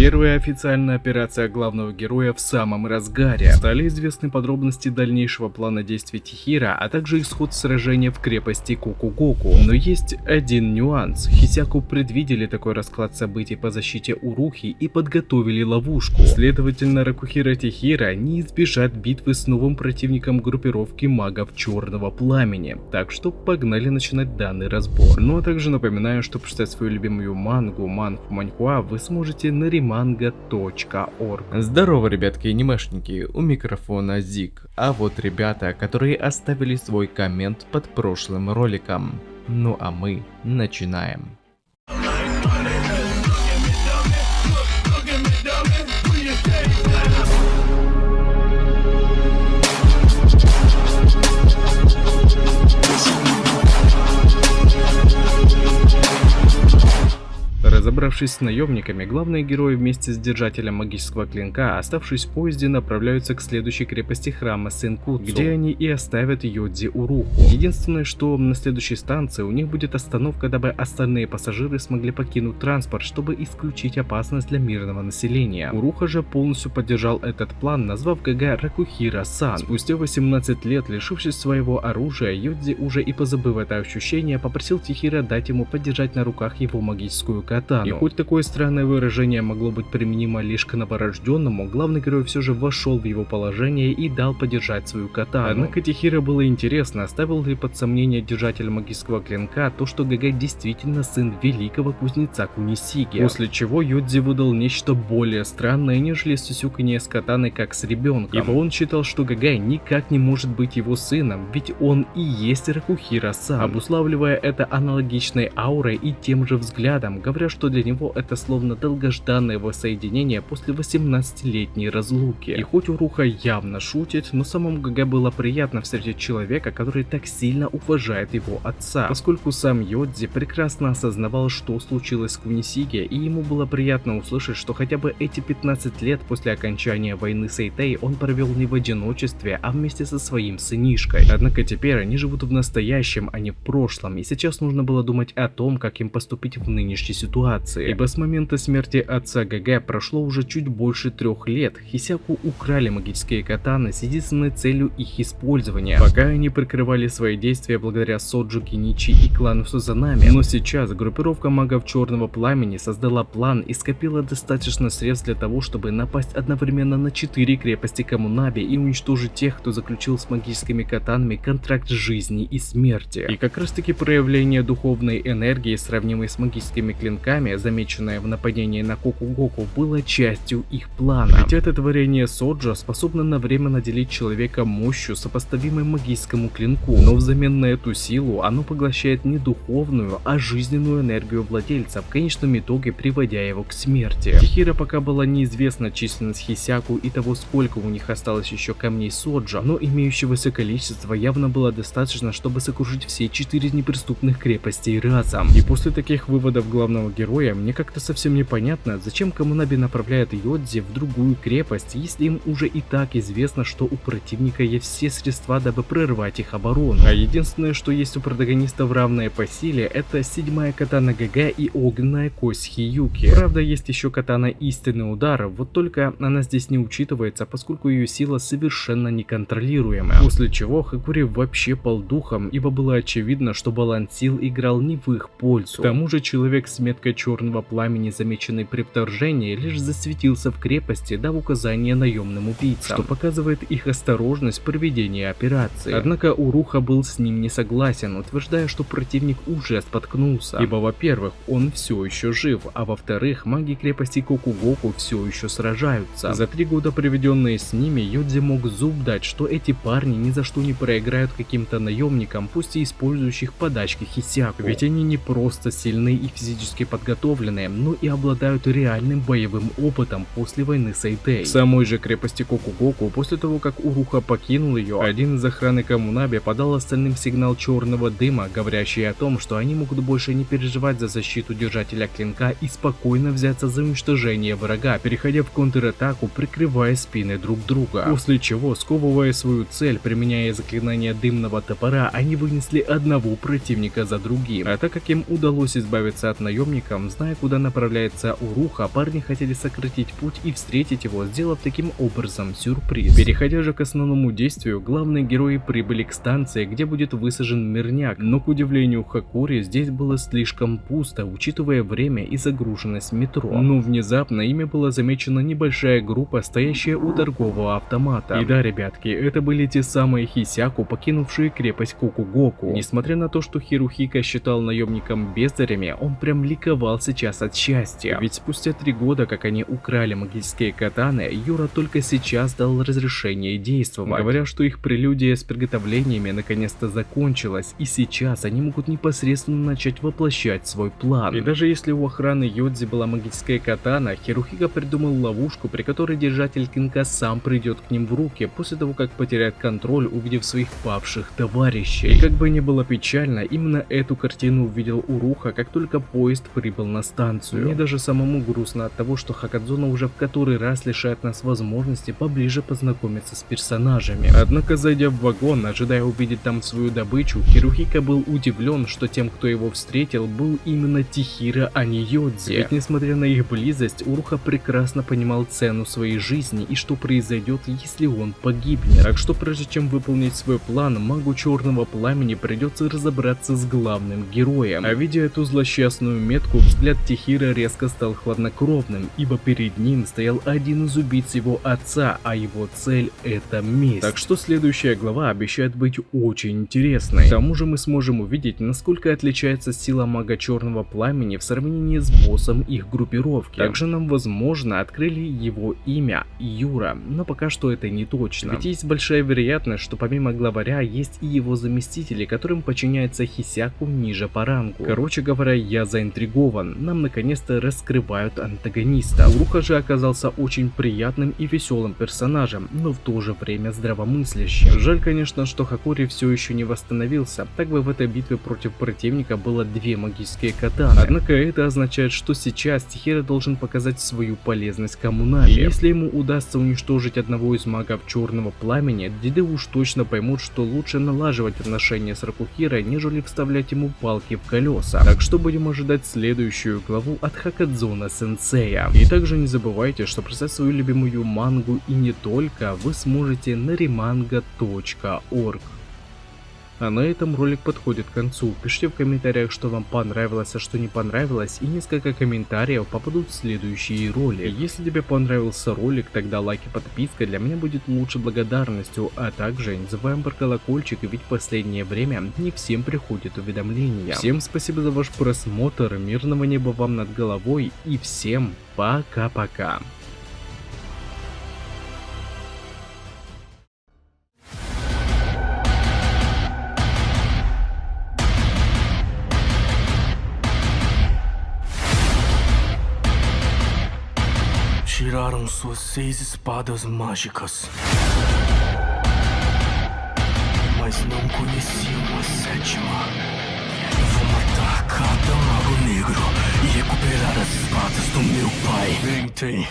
Первая официальная операция главного героя в самом разгаре. Стали известны подробности дальнейшего плана действий Тихира, а также исход сражения в крепости Кокугоку. Но есть один нюанс. Хисяку предвидели такой расклад событий по защите Урухи и подготовили ловушку. Следовательно, Ракухира Тихира не избежат битвы с новым противником группировки магов Черного Пламени. Так что погнали начинать данный разбор. Ну а также напоминаю, что почитать свою любимую манху Манхуа вы сможете на rimanga.org. Здорово, ребятки и анимешники, у микрофона Зик. А вот ребята, которые оставили свой коммент под прошлым роликом. Ну а мы начинаем. Разобравшись с наемниками, главные герои вместе с держателем магического клинка, оставшись в поезде, направляются к следующей крепости храма Сенкуцу, где они и оставят Йодзи Уруху. Единственное, что на следующей станции у них будет остановка, дабы остальные пассажиры смогли покинуть транспорт, чтобы исключить опасность для мирного населения. Уруха же полностью поддержал этот план, назвав ГГ Ракухира-сан. Спустя 18 лет, лишившись своего оружия, Йодзи, уже и позабыв это ощущение, попросил Тихира дать ему подержать на руках его магическую катану. И хоть такое странное выражение могло быть применимо лишь к новорожденному, главный герой все же вошел в его положение и дал подержать свою катану. Однако Тихира было интересно, оставил ли под сомнение держатель магического клинка то, что ГГ действительно сын великого кузнеца Кунисиги. После чего Йодзи выдал нечто более странное, нежели сюсюканье с катаной как с ребенком. Ибо он считал, что ГГ никак не может быть его сыном, ведь он и есть Ракухира-сан, обуславливая это аналогичной аурой и тем же взглядом, говоря, что для него это словно долгожданное воссоединение после 18-летней разлуки. И хоть Уруха явно шутит, но самому ГГ было приятно встретить человека, который так сильно уважает его отца, поскольку сам Йодзи прекрасно осознавал, что случилось с Кунисиги, и ему было приятно услышать, что хотя бы эти 15 лет после окончания войны с Эйтей он провел не в одиночестве, а вместе со своим сынишкой. Однако теперь они живут в настоящем, а не в прошлом, и сейчас нужно было думать о том, как им поступить в нынешней ситуации. Ибо с момента смерти отца ГГ прошло уже чуть больше 3 лет. Хисяку украли магические катаны с единственной целью их использования, пока они прикрывали свои действия благодаря Соджу, Геничи и клану Сузанами. Но сейчас группировка магов Черного Пламени создала план и скопила достаточно средств для того, чтобы напасть одновременно на 4 крепости Комунаби и уничтожить тех, кто заключил с магическими катанами контракт жизни и смерти. И как раз таки проявление духовной энергии, сравнимой с магическими клинками, замеченное в нападении на Кокугоку, было частью их плана. Ведь это творение Соджа способно на время наделить человека мощью, сопоставимой магическому клинку, но взамен на эту силу оно поглощает не духовную, а жизненную энергию владельца, в конечном итоге приводя его к смерти. Тихира пока была неизвестна численность Хисяку и того, сколько у них осталось еще камней Соджа, но имеющегося количества явно было достаточно, чтобы сокрушить все 4 неприступных крепостей разом. И после таких выводов главного героя, мне как-то совсем непонятно, зачем Комунаби направляет Йодзи в другую крепость, если им уже и так известно, что у противника есть все средства, дабы прорвать их оборону. А единственное, что есть у протагонистов равное по силе, это 7-я катана ГГ и огненная кость Хиюки. Правда, есть еще катана Истинный Удар, вот только она здесь не учитывается, поскольку ее сила совершенно неконтролируемая. После чего Хакури вообще пал духом, ибо было очевидно, что баланс сил играл не в их пользу. К тому же человек с меткой Черного Пламени, замеченный при вторжении, лишь засветился в крепости, дав указание наемным убийцам, что показывает их осторожность в проведении операции. Однако Уруха был с ним не согласен, утверждая, что противник уже споткнулся, ибо, во-первых, он все еще жив, а во-вторых, маги крепости Кокугоку все еще сражаются. За 3 года, проведенные с ними, Йодзи мог зуб дать, что эти парни ни за что не проиграют каким-то наемникам, пусть и использующих подачки Хисяку, ведь они не просто сильны и физически подготовленные, но и обладают реальным боевым опытом после войны с Эйтей. В самой же крепости Кокугоку, после того как Уруха покинул ее, один из охраны Комунаби подал остальным сигнал черного дыма, говорящий о том, что они могут больше не переживать за защиту держателя клинка и спокойно взяться за уничтожение врага, переходя в контратаку, прикрывая спины друг друга. После чего, сковывая свою цель, применяя заклинание дымного топора, они вынесли одного противника за другим. А так как им удалось избавиться от наемников, зная, куда направляется Уруха, парни хотели сократить путь и встретить его, сделав таким образом сюрприз. Переходя же к основному действию, главные герои прибыли к станции, где будет высажен мирняк, но к удивлению Хакури здесь было слишком пусто, учитывая время и загруженность метро. Но внезапно ими была замечена небольшая группа, стоящая у торгового автомата. И да, ребятки, это были те самые Хисяку, покинувшие крепость Кокугоку. Несмотря на то, что Хирухика считал наемником бездарями, он прям ликовал сейчас от счастья. Ведь спустя 3 года, как они украли магические катаны, Юра только сейчас дал разрешение действовать. Говоря, что их прелюдия с приготовлениями наконец-то закончилась, и сейчас они могут непосредственно начать воплощать свой план. И даже если у охраны Йодзи была магическая катана, Хирухика придумал ловушку, при которой держатель клинка сам придет к ним в руки, после того, как потеряет контроль, увидев своих павших товарищей. И как бы ни было печально, именно эту картину увидел Уруха, как только поезд прибыл на станцию. Мне даже самому грустно от того, что Хакадзуна уже в который раз лишает нас возможности поближе познакомиться с персонажами. Однако, зайдя в вагон, ожидая увидеть там свою добычу, Хирухика был удивлен, что тем, кто его встретил, был именно Тихира, а не Йодзи. Ведь несмотря на их близость, Уруха прекрасно понимал цену своей жизни и что произойдет, если он погибнет. Так что прежде чем выполнить свой план, магу Черного Пламени придется разобраться с главным героем. А видя эту злосчастную метку, взгляд Тихира резко стал хладнокровным, ибо перед ним стоял один из убийц его отца, а его цель — это месть. Так что следующая глава обещает быть очень интересной. К тому же мы сможем увидеть, насколько отличается сила мага Черного Пламени в сравнении с боссом их группировки. Также нам, возможно, открыли его имя — Юра, но пока что это не точно. Ведь есть большая вероятность, что помимо главаря есть и его заместители, которым подчиняется Хисяку ниже по рангу. Короче говоря, я заинтригован. Нам наконец-то раскрывают антагониста. Уруха же оказался очень приятным и веселым персонажем, но в то же время здравомыслящим. Жаль, конечно, что Хакури все еще не восстановился, так бы в этой битве против противника было 2 магические катаны. Однако это означает, что сейчас Тихира должен показать свою полезность Коммунави. И если ему удастся уничтожить одного из магов Черного Пламени, деды уж точно поймут, что лучше налаживать отношения с Ракухирой, нежели вставлять ему палки в колеса. Так что будем ожидать следующую главу от Хакадзуна Сенсея. И также не забывайте, что прочитать свою любимую мангу и не только вы сможете на remanga.org. А на этом ролик подходит к концу. Пишите в комментариях, что вам понравилось, а что не понравилось, и несколько комментариев попадут в следующие ролики. Если тебе понравился ролик, тогда лайк и подписка для меня будет лучшей благодарностью, а также не забываем про колокольчик, ведь в последнее время не всем приходят уведомления. Всем спасибо за ваш просмотр, мирного неба вам над головой и всем пока-пока. Tiraram suas 6 espadas mágicas, mas não conheciam a 7ª. Eu vou matar cada mago negro e recuperar as espadas do meu pai. Tentem.